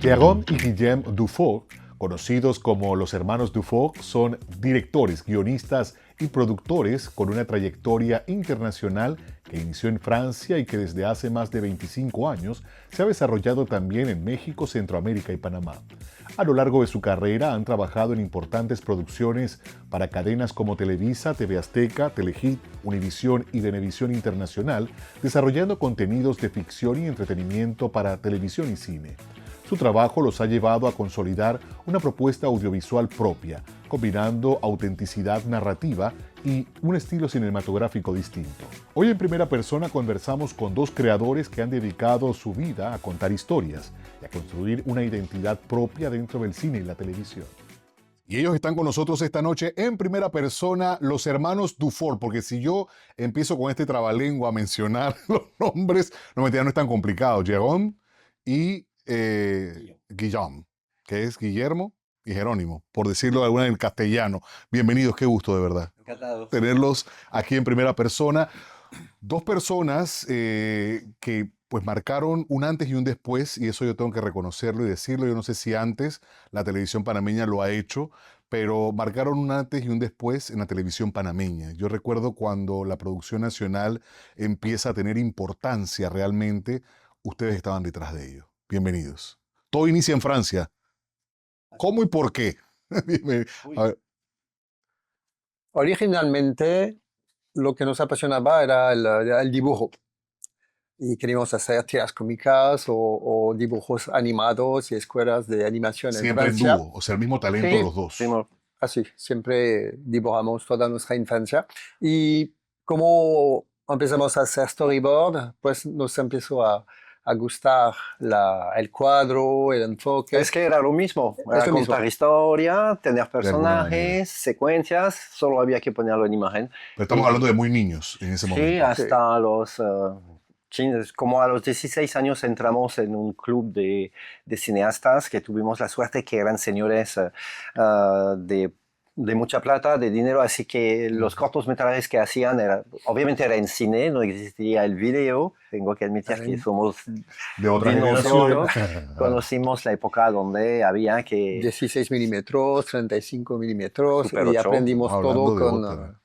Jérôme y Guillaume Dufaux, conocidos como los hermanos Dufaux, son directores, guionistas y productores con una trayectoria internacional que inició en Francia y que desde hace más de 25 años se ha desarrollado también en México, Centroamérica y Panamá. A lo largo de su carrera han trabajado en importantes producciones para cadenas como Televisa, TV Azteca, Telehit, Univisión y Venevisión Internacional, desarrollando contenidos de ficción y entretenimiento para televisión y cine. Su trabajo los ha llevado a consolidar una propuesta audiovisual propia, combinando autenticidad narrativa y un estilo cinematográfico distinto. Hoy en Primera Persona conversamos con dos creadores que han dedicado su vida a contar historias y a construir una identidad propia dentro del cine y la televisión. Y ellos están con nosotros esta noche en Primera Persona, los hermanos Dufaux, porque si yo empiezo con este trabalengua a mencionar los nombres, no es tan complicado. Jérôme y Guillaume, que es Guillermo y Jerónimo, por decirlo de alguna en castellano. Bienvenidos, qué gusto de verdad. Encantado. Tenerlos aquí en Primera Persona. Dos personas que pues marcaron un antes y un después, y eso yo tengo que reconocerlo y decirlo. Yo no sé si antes la televisión panameña lo ha hecho, pero marcaron un antes y un después en la televisión panameña. Yo recuerdo cuando la producción nacional empieza a tener importancia realmente, ustedes estaban detrás de ello. Bienvenidos. Todo inicia en Francia. ¿Cómo y por qué? Dime, a ver. Originalmente lo que nos apasionaba era el dibujo y queríamos hacer tiras cómicas o dibujos animados y escuelas de animación en Siempre en Francia. dúo, o sea, el mismo talento Sí, los dos. sí, así, siempre dibujamos toda nuestra infancia y como empezamos a hacer storyboard, pues nos empezó a gustar el cuadro, el enfoque. Es que era lo mismo, Es era lo mismo. contar historia, tener alguna manera. personajes, secuencias, solo había que ponerlo en imagen. Pero estamos Y- hablando de muy niños en ese Sí, momento. hasta los... como a los 16 años entramos en un club de cineastas que tuvimos la suerte que eran señores de mucha plata, de dinero, así que los cortometrajes que hacían, obviamente era en cine, no existía el video, tengo que admitir que somos De otra dinosaurios. generación. Conocimos la época donde había que... 16 milímetros, 35 milímetros Super y 8. aprendimos Hablando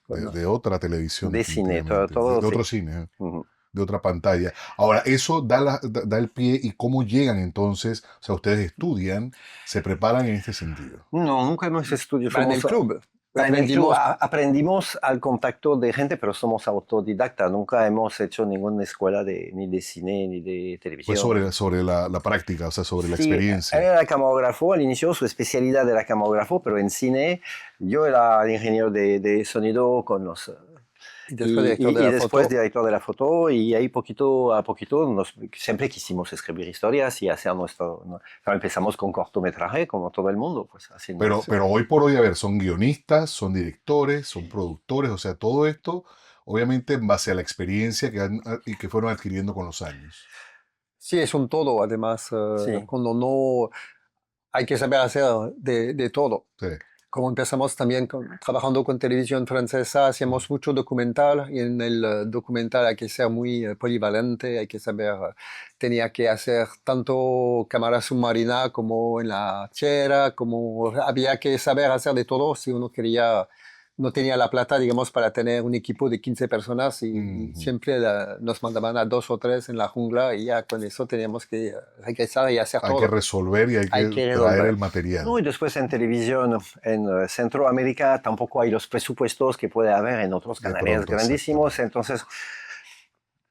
todo de otra televisión. De cine, definitivamente. todo, de otro sí. cine, Ujú. de otra pantalla. Ahora, eso da el pie, y cómo llegan entonces, o sea, ustedes estudian, se preparan en este sentido. No, nunca hemos estudiado. en el club. En el club Aprendimos. aprendimos al contacto de gente, pero somos autodidactas. Nunca hemos hecho ninguna escuela ni de cine ni de televisión. Pues sobre la práctica, o sea, sobre la Sí, experiencia. él era camarógrafo al inicio, su especialidad era camarógrafo, pero en cine yo era ingeniero de sonido con los... Y después director de la después foto. director de la foto, y ahí poquito a poquito siempre quisimos escribir historias y hacer pero empezamos con cortometraje como todo el mundo, pues haciendo Pero hoy por hoy, a ver, son guionistas, son directores, son productores, o sea, todo esto, obviamente, en base a la experiencia y que fueron adquiriendo con los años. Sí, es un todo, además, Sí. cuando no hay que saber hacer de todo. Sí. Como empezamos también trabajando con televisión francesa, hacíamos mucho documental y en el documental hay que ser muy polivalente, hay que saber, tenía que hacer tanto cámara submarina como en la tierra, como había que saber hacer de todo si uno quería, no tenía la plata, digamos, para tener un equipo de 15 personas y siempre nos mandaban a 2 o 3 en la jungla y ya con eso teníamos que regresar y hacer Hay todo. que resolver y hay que traer resolver. el material. No, y después en televisión, en Centroamérica, tampoco hay los presupuestos que puede haber en otros De canales pronto, grandísimos. Entonces,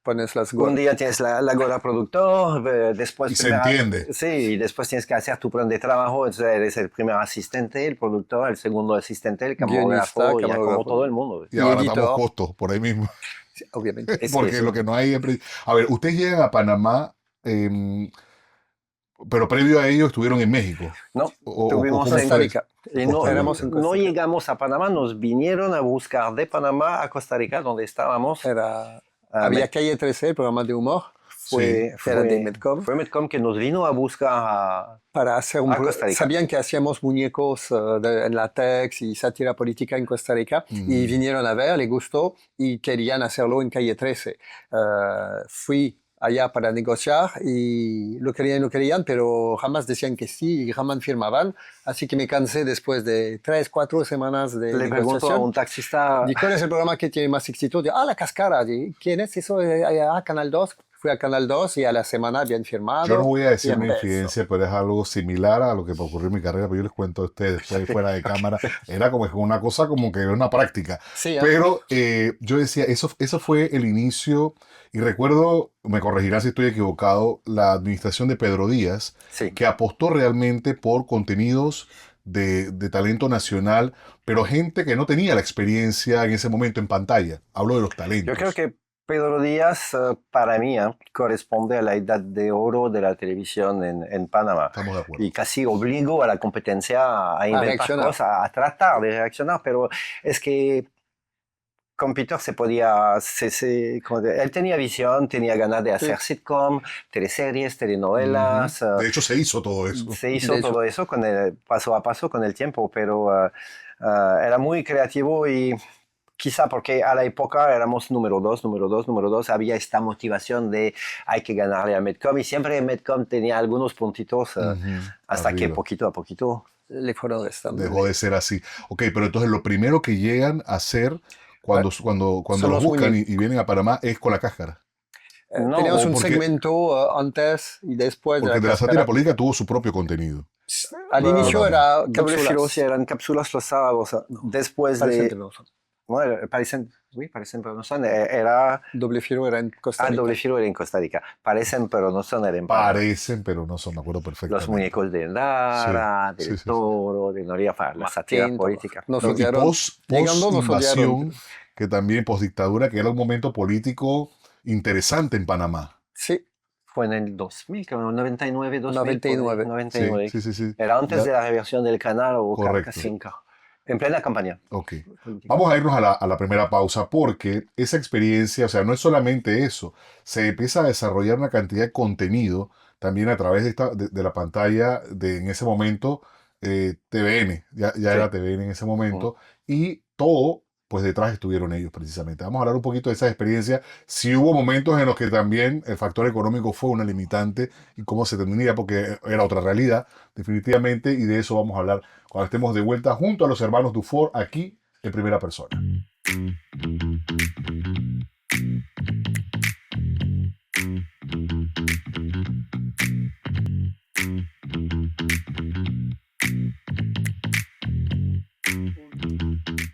Pones las un día tienes la gorra productor, después... Y se entiende. Sí, y después tienes que hacer tu plan de trabajo. Entonces eres el primer asistente, el productor, el segundo asistente, el camarógrafo, Guionista, ya como camarógrafo. todo el mundo. Y ahora editor. damos costos por ahí mismo. Sí, obviamente. Es Porque que lo que no hay... A ver, ustedes llegan a Panamá, pero previo a ello estuvieron en México. no, ¿cómo tuvimos Costa fue? Rica. Y no, Costa Éramos Rica. en Costa no Rica. llegamos a Panamá, nos vinieron a buscar de Panamá a Costa Rica, donde estábamos. Había Calle 13, el programa de humor, Fue era de Medcom, fue Medcom que nos vino a buscar para hacer a Costa Rica. sabían que hacíamos muñecos en látex y sátira política en Costa Rica y vinieron a ver, les gustó y querían hacerlo en Calle 13. Fui allá para negociar y lo querían, pero jamás decían que sí y jamás firmaban. Así que me cansé después de 3, 4 semanas de Le pregunto a negociación. un taxista, ¿Y cuál es el programa que tiene más éxito? La Cascada. ¿Quién es eso? Canal 2. Fui a Canal 2 y a la semana habían firmado. Yo no voy a y decir una empezó. infidencia, pero es algo similar a lo que me ocurrió en mi carrera, pero yo les cuento a ustedes después fuera de cámara. Era como que una cosa como que una práctica. Sí, Pero yo decía, eso fue el inicio, y recuerdo, me corregirán si estoy equivocado, la administración de Pedro Díaz, sí. que apostó realmente por contenidos de talento nacional, pero gente que no tenía la experiencia en ese momento en pantalla. Hablo de los talentos. Yo creo que Pedro Díaz, para mí, corresponde a la edad de oro de la televisión en Panamá. Estamos de acuerdo. Y casi obligó a la competencia a inventar reaccionar. cosas, a tratar de reaccionar, pero es que con Peter se podía, él tenía visión, tenía ganas de hacer sitcom, teleseries, telenovelas. De hecho, se hizo todo eso. Se hizo De hecho. todo eso paso a paso con el tiempo, pero era muy creativo y quizá porque a la época éramos número dos, había esta motivación de hay que ganarle a Medcom y siempre Medcom tenía algunos puntitos hasta que Arriba. poquito a poquito. Le fueron restando. Dejó de ser así. Ok, pero entonces lo primero que llegan a hacer cuando Son los los buscan muñecos. y vienen a Panamá es con la cáscara. No, Teníamos un porque- segmento antes y después Porque de la Cascada. sátira política tuvo su propio contenido. Al inicio era Doble filo, cápsulas. sí, eran cápsulas los sábados. Después Parecen de. que no son. No, parecen, pero no son. Era. Doble filo era en Costa Rica. Doble filo era en Costa Rica. Parecen, pero no son. Era en Panamá. Parecen, pero no son, me acuerdo perfectamente. Los muñecos de Endara, Sí, del sí, sí. Toro, de Noriega, la sátira Martín, política. Nos Y odiaron. post Llegando nos invasión, odiaron. que también post dictadura, que era un momento político interesante en Panamá. Sí, Fue en el 2000, creo, 99, 2000. 99. 99. Sí, sí, sí. Era antes Ya- de la reversión del canal o Correcto. casi en plena campaña. Ok. política. Vamos a irnos a la primera pausa porque esa experiencia, o sea, no es solamente eso, se empieza a desarrollar una cantidad de contenido también a través de la pantalla en ese momento, TVN, ya Sí. era TVN en ese momento, y todo, pues detrás estuvieron ellos precisamente. Vamos a hablar un poquito de esa experiencia, si hubo momentos en los que también el factor económico fue una limitante y cómo se tendría, porque era otra realidad, definitivamente, y de eso vamos a hablar cuando estemos de vuelta junto a los hermanos Dufour aquí en primera persona.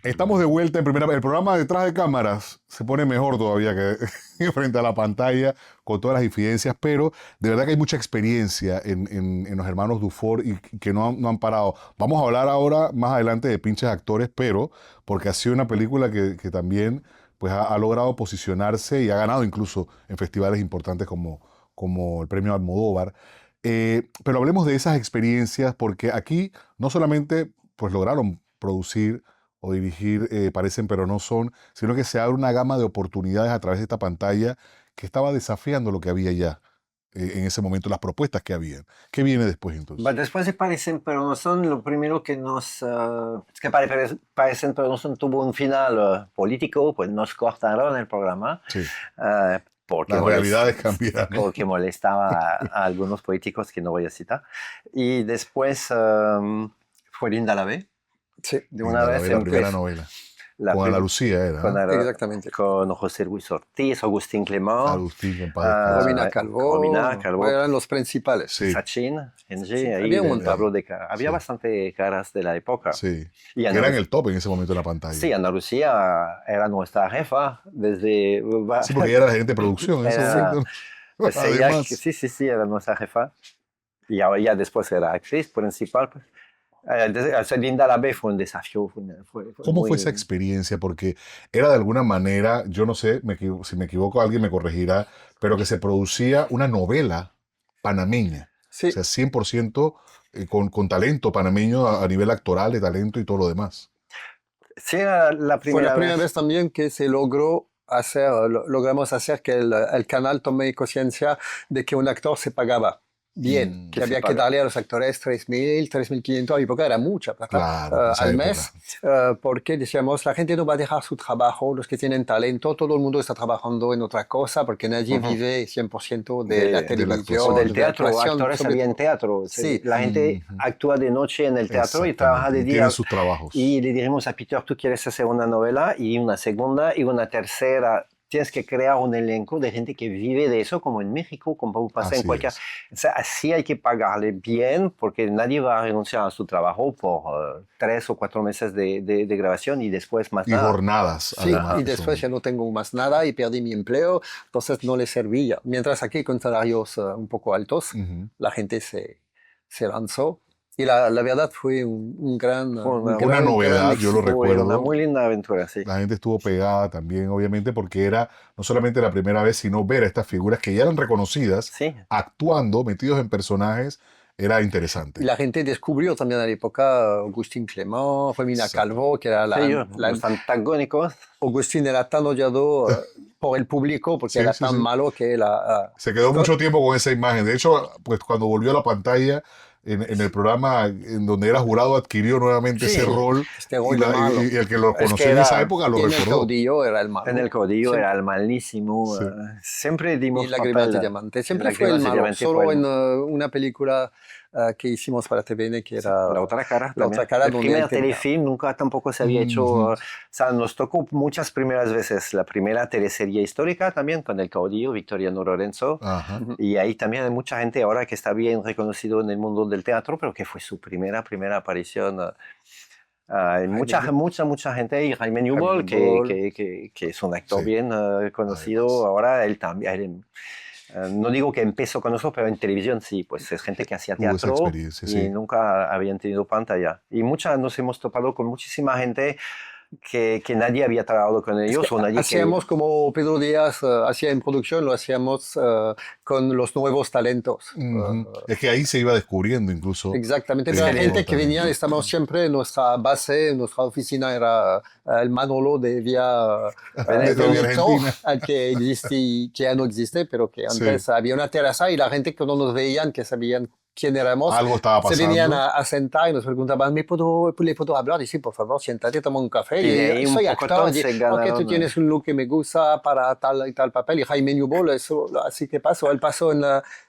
Estamos de vuelta en primera. El programa detrás de cámaras se pone mejor todavía que frente a la pantalla con todas las infidencias, pero de verdad que hay mucha experiencia en los hermanos Dufour y que no han parado. Vamos a hablar ahora más adelante de pinches actores, pero porque ha sido una película que también pues, ha logrado posicionarse y ha ganado incluso en festivales importantes como el Premio Almodóvar. Pero hablemos de esas experiencias porque aquí no solamente pues, lograron producir o dirigir Parecen pero no son, sino que se abre una gama de oportunidades a través de esta pantalla que estaba desafiando lo que había ya en ese momento, las propuestas que habían. ¿Qué viene después entonces? Después de Parecen pero no son, lo primero que nos... es que Parecen pero no son tuvo un final político, pues nos cortaron el programa. Sí, Porque las realidades cambiaron. porque molestaba a algunos políticos que no voy a citar. Y después fue Linda la B. sí, De una vez la primera empezó novela. la Con prim- Ana Lucía era. con, ¿no? Ana- exactamente. con José Luis Ortiz, Agustín Clement, Agustín, en paz Ah, descanse. Romina Calvo, Romina Calvo. eran los principales. Sí. Sachin, NG, Sí, ahí había un el montón. tablo de había Sí. bastante caras de la época. Sí. Y Que Ana, eran el top en ese momento en la pantalla. sí, Ana Lucía era nuestra jefa desde... Sí, porque ella era la gerente de producción en ese Era- momento. pues ella, Además, sí, era nuestra jefa. Y ahora ya después era actriz principal. Pues. Ser Linda la B fue un desafío. Fue ¿cómo muy- fue esa experiencia? Porque era de alguna manera, yo no sé, si me equivoco alguien me corregirá, pero que se producía una novela panameña. Sí, O sea, 100% con talento panameño a nivel actoral, de talento y todo lo demás. Sí, era la fue primera la primera vez. vez también que se logramos hacer que el canal tome conciencia de que un actor se pagaba. bien, que Que se había que paga. darle a los actores 3.000, 3.500, a mi época era mucha plata Claro, en esa al época. mes, porque decíamos, la gente no va a dejar su trabajo, los que tienen talento, todo el mundo está trabajando en otra cosa, porque nadie Ujú. vive 100% de la De, De la o televisión, actuación. del de la teatro, actuación, actores sobre había en todo. teatro. Sí, La gente Ujú. actúa de noche en el teatro y trabaja Exactamente. de Y tienen día. sus trabajos. Y le diremos a Peter, tú quieres hacer una novela y una segunda y una tercera. Tienes que crear un elenco de gente que vive de eso, como en México, como pasa en Así cualquier... es. O sea, así hay que pagarle bien, porque nadie va a renunciar a su trabajo por 3 o 4 meses de grabación y después más Y nada. jornadas, sí, además, y que después son... ya no tengo más nada y perdí mi empleo, entonces no le servía. Mientras aquí con salarios un poco altos, Ujú. la gente se lanzó y la verdad fue un gran, Fue un Una gran, gran novedad, yo lo éxito. fue una recuerdo. muy linda aventura, sí. La gente estuvo pegada también, obviamente, porque era no solamente la primera vez, sino ver a estas figuras que ya eran reconocidas, Sí, actuando, metidos en personajes, era Y interesante. la gente descubrió también a la época Agustín Clement, Romina Exacto. Calvo, que era sí, los antagónicos. Agustín era tan odiado por el público porque Sí, era sí, tan sí. malo que la, Se quedó mucho tiempo con esa imagen. De hecho, pues cuando volvió a la pantalla en el programa en donde era jurado, adquirió nuevamente ese sí, rol este rol de malo. y el que lo Es que conoció en esa era, época lo Y en el recordó. caudillo era el en el malo, caudillo era siempre. el malísimo. Sí. Siempre Y dimos Lágrimas papel de Diamante, en siempre fue el Lágrimas de malo. Diamante. Fue Solo el, en una película que hicimos para TVN, que sí, era la otra cara La también. otra cara, El donde él primer tenía. telefilm nunca tampoco se había hecho. Ujú. O sea, nos tocó muchas primeras veces. La primera teleserie histórica también con el caudillo, Victoriano Lorenzo. Ajá. Ujú. Y ahí también hay mucha gente ahora que está bien reconocido en el mundo del teatro, pero que fue su primera aparición. Hay Jaime mucha gente. Y Jaime Newbold, Newbold. que es un actor Sí, bien conocido. además. Ahora él también. No digo que empezó con nosotros, pero en televisión sí, pues es gente que hacía Tuvo esa teatro experiencia, y sí. nunca habían tenido pantalla. Y nos hemos topado con muchísima gente que nadie había trabajado con Es que ellos o nadie que... hacíamos como Pedro Díaz hacía en producción, lo hacíamos con los nuevos talentos. Ujú. Es que ahí se iba descubriendo incluso Exactamente, Es pero que la gente nuevos que venía, talentos. estábamos siempre en nuestra base, en nuestra oficina era el Manolo de Vía Desde Vía Benito, Argentina. que existe y que ya no existe, pero que Sí. antes había una terraza y la gente que no nos veían, que sabían quién éramos, Algo estaba se venían pasando. a sentar y nos preguntaban, ¿le puedo hablar? Y sí, por favor, siéntate, toma un café. Y de Y ahí un soy actor, pocotón y, se ok, tú ganaron. tienes un look que me gusta para tal y tal papel. Y Jaime Newbold, eso, así que pasó, él pasó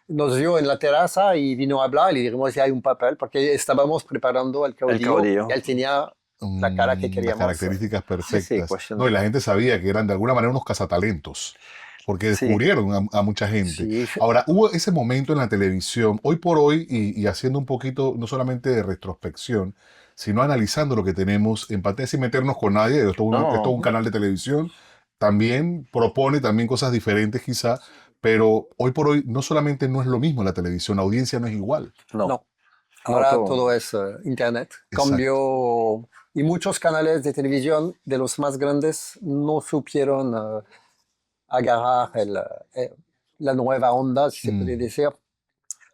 nos vio en la terraza y vino a hablar y le dijimos si hay un papel, porque estábamos preparando el El caudillo y caudillo. él tenía la cara que Las queríamos. características Sí, sí, perfectas. cuestión. No, y la gente sabía que eran de alguna manera unos cazatalentos, porque Sí, descubrieron a mucha gente. Sí, Ahora, hubo ese momento en la televisión, hoy por hoy, y haciendo un poquito, no solamente de retrospección, sino analizando lo que tenemos en pantalla sin meternos con nadie. Esto es un no, canal de televisión, también propone también cosas diferentes quizá, pero hoy por hoy no solamente no es lo mismo la televisión, la audiencia no es igual. no, no. no, Ahora todo. todo es internet. Exacto. Cambio y muchos canales de televisión de los más grandes no supieron agarrar la nueva onda, si se puede Mm, decir.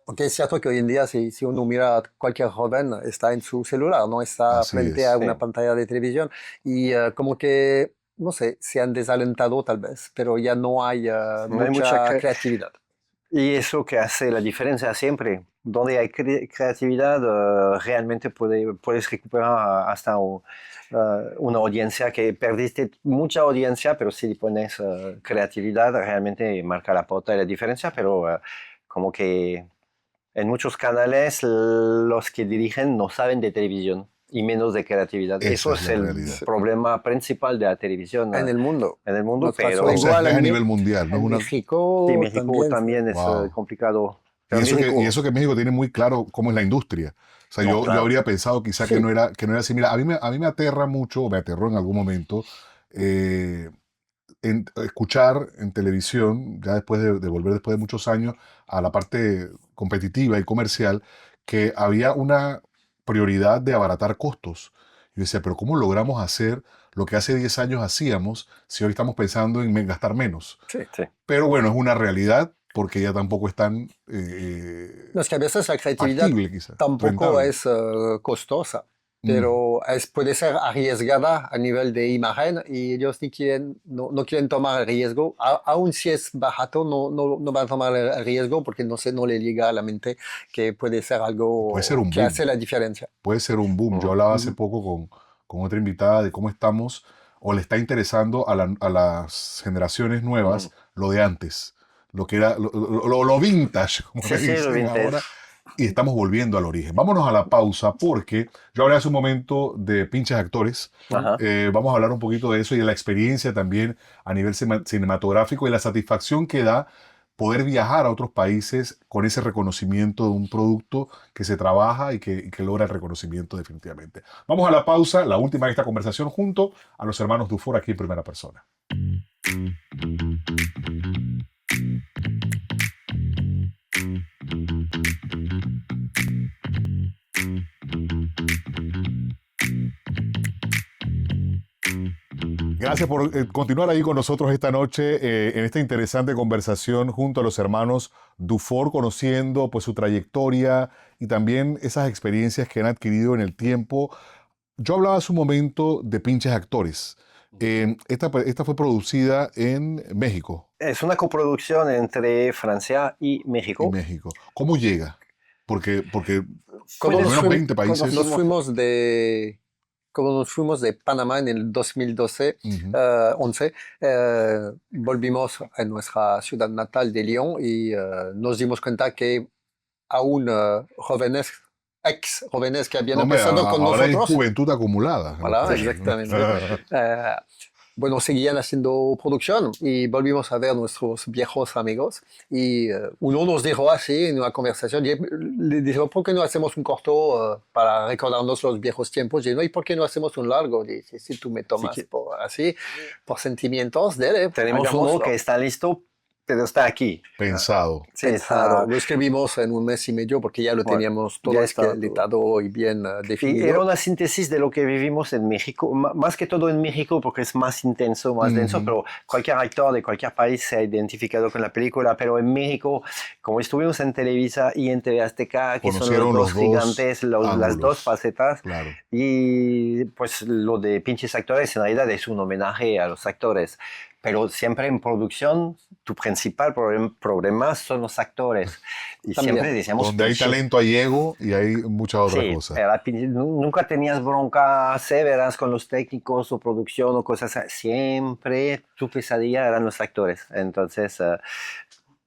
Porque es cierto que hoy en día, si uno mira a cualquier joven, está en su celular, no está así frente a es. Sí. una pantalla de televisión. Y como que, no sé, se han desalentado tal vez, pero ya no hay No hay mucha mucha creatividad. Y eso que hace la diferencia siempre. Donde hay creatividad, realmente puedes recuperar hasta una audiencia que perdiste mucha audiencia, pero si le pones creatividad, realmente marca la pauta y la diferencia. Pero como que en muchos canales los que dirigen no saben de televisión y menos de creatividad. Esa Eso es es la el realidad. problema principal de la televisión En el mundo. en el mundo, Nos pasó O pero sea, igual es a nivel mundial, no es en una... sí, México México también. también es Wow. complicado. Y Pero eso y México, eso que México tiene muy claro cómo es la industria. O sea, no, yo claro. habría pensado quizá Sí, que no era así. Mira, a mí me aterra mucho, o me aterró en algún momento, eh, escuchar en televisión, ya después de volver después de muchos años a la parte competitiva y comercial, que había una prioridad de abaratar costos. Yo decía, pero ¿cómo logramos hacer lo que hace 10 años hacíamos si hoy estamos pensando en gastar menos? sí. Sí. Pero bueno, es una realidad porque ya tampoco es tan No, es que a veces la creatividad factible, quizás, tampoco rentable. es costosa. pero puede ser arriesgada a nivel de imagen y ellos no quieren tomar el riesgo. Aun si es barato, no van a tomar el riesgo porque no le llega a la mente que puede ser algo Puede ser un que boom. hace la diferencia. Puede ser un boom. Yo hablaba hace poco con otra invitada de cómo estamos o le está interesando a las generaciones nuevas lo de antes, lo que era lo vintage, como Sí, le sí, lo dicen vintage. ahora, y estamos volviendo al origen. Vámonos a la pausa porque yo hablé hace un momento de pinches actores. Ajá. Vamos a hablar un poquito de eso y de la experiencia también a nivel cinematográfico y la satisfacción que da poder viajar a otros países con ese reconocimiento de un producto que se trabaja y que logra el reconocimiento definitivamente. Vamos a la pausa, la última de esta conversación junto a los hermanos Dufour aquí en Primera Persona. Gracias por continuar ahí con nosotros esta noche en esta interesante conversación junto a los hermanos Dufour, conociendo pues su trayectoria y también esas experiencias que han adquirido en el tiempo. Yo hablaba hace un momento de pinches actores. Esta fue producida en México. Es una coproducción entre Francia y México. ¿Cómo llega? Porque por Cuando lo menos 20 países. Cuando nos fuimos de Panamá en el 2012, 11, volvimos a nuestra ciudad natal de Lyon y nos dimos cuenta que aún ex jóvenes que habían empezado con ahora nosotros. Hay juventud acumulada. Voilà, exactamente. Bueno, seguían haciendo producción y volvimos a ver nuestros viejos amigos y uno nos dijo así en una conversación, le dijo, ¿por qué no hacemos un corto para recordarnos los viejos tiempos? Y no, ¿y por qué no hacemos un largo? Dice, si tú me tomas por sentimientos, tenemos uno que está listo, pero está aquí. Pensado. Pensado. Lo escribimos en un mes y medio porque ya lo teníamos todo esqueletado y bien definido. Y era una síntesis de lo que vivimos en México, más que todo en México porque es más intenso, más denso, pero cualquier actor de cualquier país se ha identificado con la película, pero en México, como estuvimos en Televisa y en TV Azteca, que son los dos gigantes, las dos facetas, claro. Y pues lo de pinches actores en realidad es un homenaje a los actores. Pero siempre en producción, tu principal problema son los actores. Y también, siempre decíamos... Donde hay talento hay ego y hay muchas otras cosas. Nunca tenías broncas severas con los técnicos o producción o cosas así. Siempre tu pesadilla eran los actores. Entonces,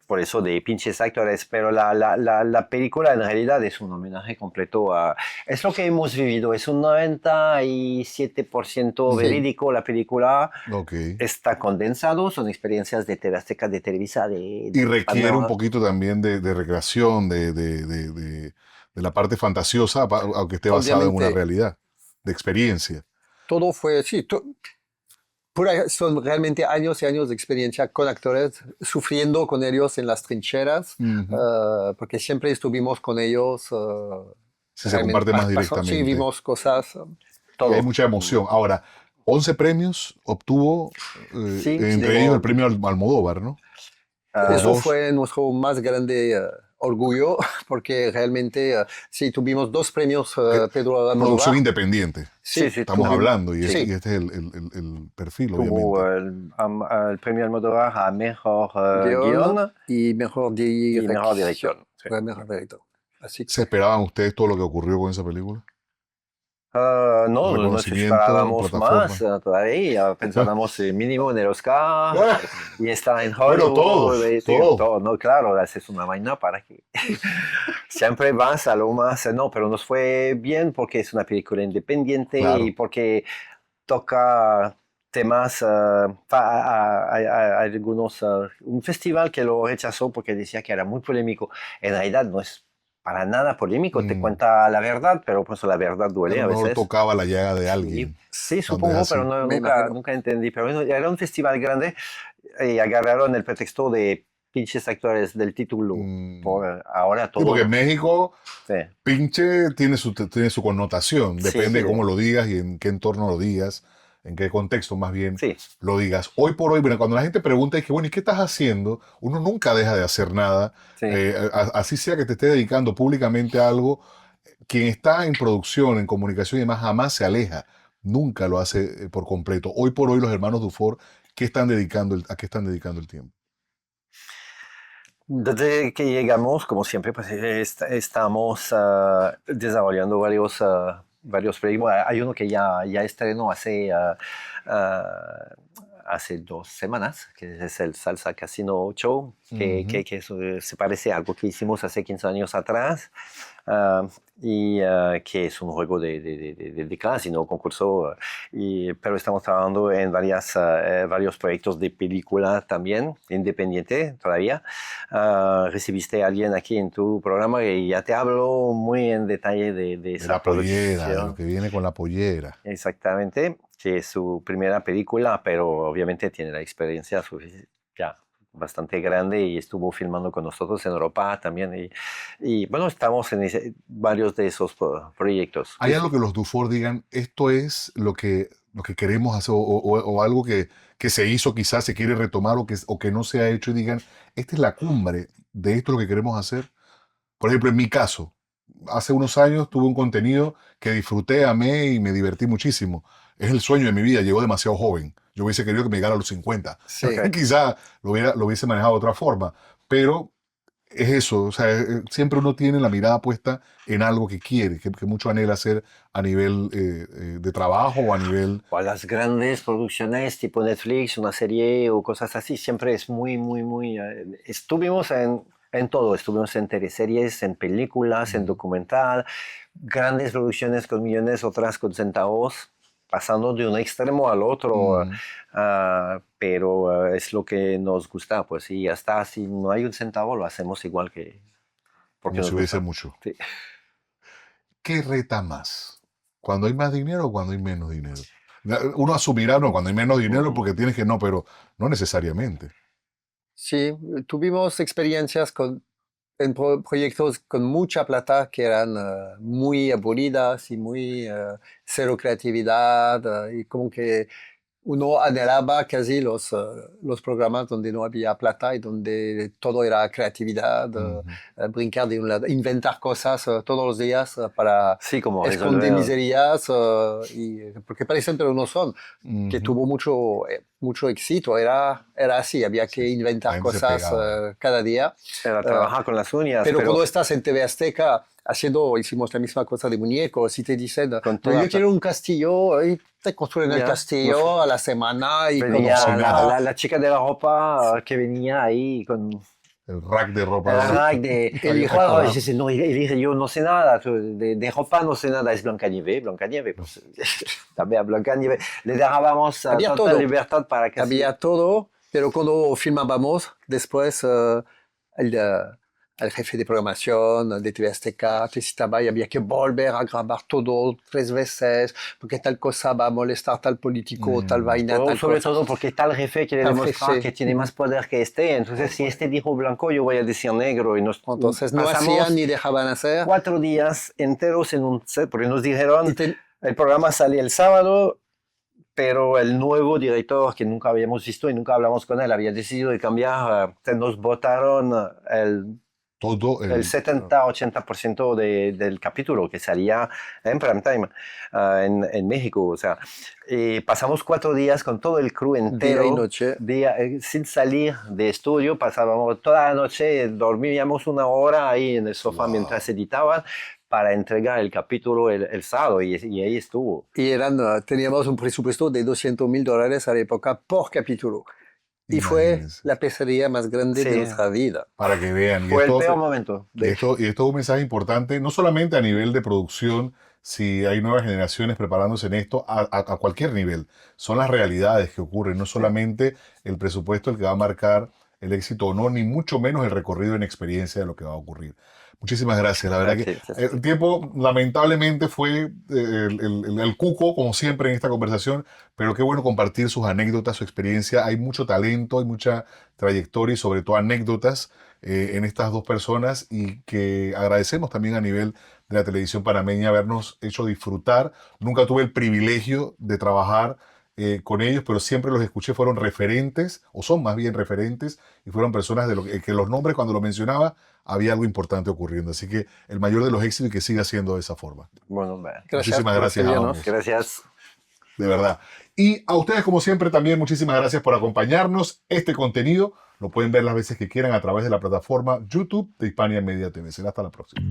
por eso de pinches actores. Pero la película en realidad es un homenaje completo a... Es lo que hemos vivido. Es un 97% verídico la película. Está condensado. Son experiencias de TV Azteca, de Televisa. Y requiere un poquito también de recreación, de la parte fantasiosa, aunque esté basada en una realidad, de experiencia. Todo fue... Sí, son realmente años y años de experiencia con actores, sufriendo con ellos en las trincheras, porque siempre estuvimos con ellos. Se comparte más directamente. Sí, vimos cosas. Todo. Hay mucha emoción. Ahora, 11 premios obtuvo, entre ellos el premio Almodóvar, ¿no? Eso fue nuestro más grande orgullo, porque realmente sí, tuvimos 2 premios Pedro Almodóvar. Producción independiente. Sí, estamos hablando, y este es el perfil, tuvo obviamente. El premio Almodóvar a mejor guión y mejor dirección. Sí. Mejor director. Así que... ¿Se esperaban ustedes todo lo que ocurrió con esa película? No nos esperábamos más todavía. Pensábamos mínimo en el Oscar y está en Hollywood. Bueno, todo. No, claro, es una vaina para que siempre vas a lo más. No, pero nos fue bien porque es una película independiente y porque toca temas. Algunos. Un festival que lo rechazó porque decía que era muy polémico. En realidad no es para nada polémico, te cuenta la verdad, pero pues la verdad duele a veces. No tocaba la llaga de alguien. Sí, supongo, pero nunca entendí. Pero era un festival grande y agarraron el pretexto de pinches actores del título. Ahora todo. Sí, porque en México, pinche tiene su connotación, depende de cómo lo digas y en qué entorno lo digas. En qué contexto más bien lo digas. Hoy por hoy, cuando la gente pregunta, bueno, ¿y qué estás haciendo? Uno nunca deja de hacer nada. Así sea que te esté dedicando públicamente a algo, quien está en producción, en comunicación y demás, jamás se aleja, nunca lo hace por completo. Hoy por hoy los hermanos Dufour, ¿a qué están dedicando el tiempo? Desde que llegamos, como siempre, pues estamos desarrollando varios proyectos. Hay uno que ya estrenó hace 2 semanas, que es el Salsa Casino Show, Ujú. que se parece a algo que hicimos hace 15 años atrás, que es un juego de casino, concurso, pero estamos trabajando en varios proyectos de película también, independiente todavía. Recibiste a alguien aquí en tu programa y ya te hablo muy en detalle de De esa la pollera, de lo producción. que viene con la pollera. Exactamente, que es su primera película, pero obviamente tiene la experiencia ya bastante grande y estuvo filmando con nosotros en Europa también. Y bueno, estamos en varios de esos proyectos. ¿Hay algo que los Dufour digan, esto es lo que queremos hacer, o algo que se hizo, quizás se quiere retomar, o que no se ha hecho, y digan, esta es la cumbre de esto lo que queremos hacer? Por ejemplo, en mi caso, hace unos años tuve un contenido que disfruté, amé y me divertí muchísimo. Es el sueño de mi vida, llegó demasiado joven. Yo hubiese querido que me llegara a los 50. Sí. Ok. Quizá lo hubiese manejado de otra forma, pero es eso, o sea, siempre uno tiene la mirada puesta en algo que quiere, que mucho anhela hacer a nivel de trabajo o a nivel... O a las grandes producciones tipo Netflix, una serie o cosas así, siempre es muy. Estuvimos en todo, estuvimos en teleseries, en películas, en Mm, documental, grandes producciones con millones, otras con centavos, pasando de un extremo al otro, mm, pero es lo que nos gusta, pues, y hasta si no hay un centavo, lo hacemos igual que porque como nos si hubiese gusta. mucho. Sí. ¿Qué reta más? ¿Cuando hay más dinero o cuando hay menos dinero? Uno asumirá, no, cuando hay menos dinero Mm. porque tienes que no, pero no necesariamente. Sí, tuvimos experiencias en proyectos con mucha plata que eran muy aburridas y muy cero creatividad y como que uno anhelaba casi los programas donde no había plata y donde todo era creatividad, Ujú, brincar de un lado, inventar cosas todos los días para Sí, como esconder resolver. miserías, porque parecen pero no son, que ujú. tuvo mucho éxito, era así, había Sí, que la inventar gente se cosas pegaba ahí. cada día. Era eh, trabajar con las uñas, pero cuando pero estás en TV Azteca hicimos la misma cosa de muñecos y te dicen, con pero toda yo la plata. quiero un castillo y te construyen el Ya, castillo a la semana y Como si venía como, nada. la chica de la ropa que venía ahí con El rack de ropa el rack el hijo, bueno, y acabado. dice, no, y dije, yo no sé nada, de ropa no sé nada, es Blancanieves, pues también a Blancanieves le dábamos total libertad para que así. había todo, pero cuando filmábamos, después el, eh, el jefe de programación de TV Azteca te citaba y había que volver a grabar todo 3 veces, porque tal cosa va a molestar tal político, tal Mm, vaina, tal Sobre cosa, todo porque tal jefe quiere tal demostrar que jefe. tiene más poder que este, entonces si este dijo blanco, yo voy a decir negro, y nos Entonces no hacían pasamos ni dejaban hacer. 4 días enteros en un set, porque nos dijeron, Y te- el programa sale el sábado, pero el nuevo director que nunca habíamos visto y nunca hablamos con él había decidido de cambiar, nos votaron todo el el... 70-80% del capítulo que salía en prime time en México. O sea, pasamos 4 días con todo el crew día y entero, noche. sin salir de estudio, pasábamos toda la noche, dormíamos una hora ahí en el sofá mientras Wow. editaban para entregar el capítulo el sábado y ahí estuvo. Y teníamos un presupuesto de $200,000 a la época por capítulo. Y fue Imagínense. la pesadilla más grande de Sí, nuestra vida. Para que vean. fue el peor momento. Y esto es un mensaje importante, no solamente a nivel de producción, si hay nuevas generaciones preparándose en esto, a cualquier nivel. Son las realidades que ocurren, no Sí. solamente el presupuesto el que va a marcar el éxito o no, ni mucho menos el recorrido en experiencia de lo que va a ocurrir. Muchísimas gracias. La verdad que Gracias. el tiempo lamentablemente fue el cuco, como siempre en esta conversación, pero qué bueno compartir sus anécdotas, su experiencia. Hay mucho talento, hay mucha trayectoria y sobre todo anécdotas en estas dos personas, y que agradecemos también a nivel de la televisión panameña habernos hecho disfrutar. Nunca tuve el privilegio de trabajar con ellos, pero siempre los escuché, fueron referentes, o son más bien referentes, y fueron personas de que los nombres cuando lo mencionaba había algo importante ocurriendo. Así que el mayor de los éxitos y que siga siendo de esa forma. Bueno, Muchísimas por gracias a recibirnos. ambos. gracias. De verdad. Y a ustedes, como siempre, también muchísimas gracias por acompañarnos. Este contenido lo pueden ver las veces que quieran a través de la plataforma YouTube de Hispania Media TV. Será hasta la próxima.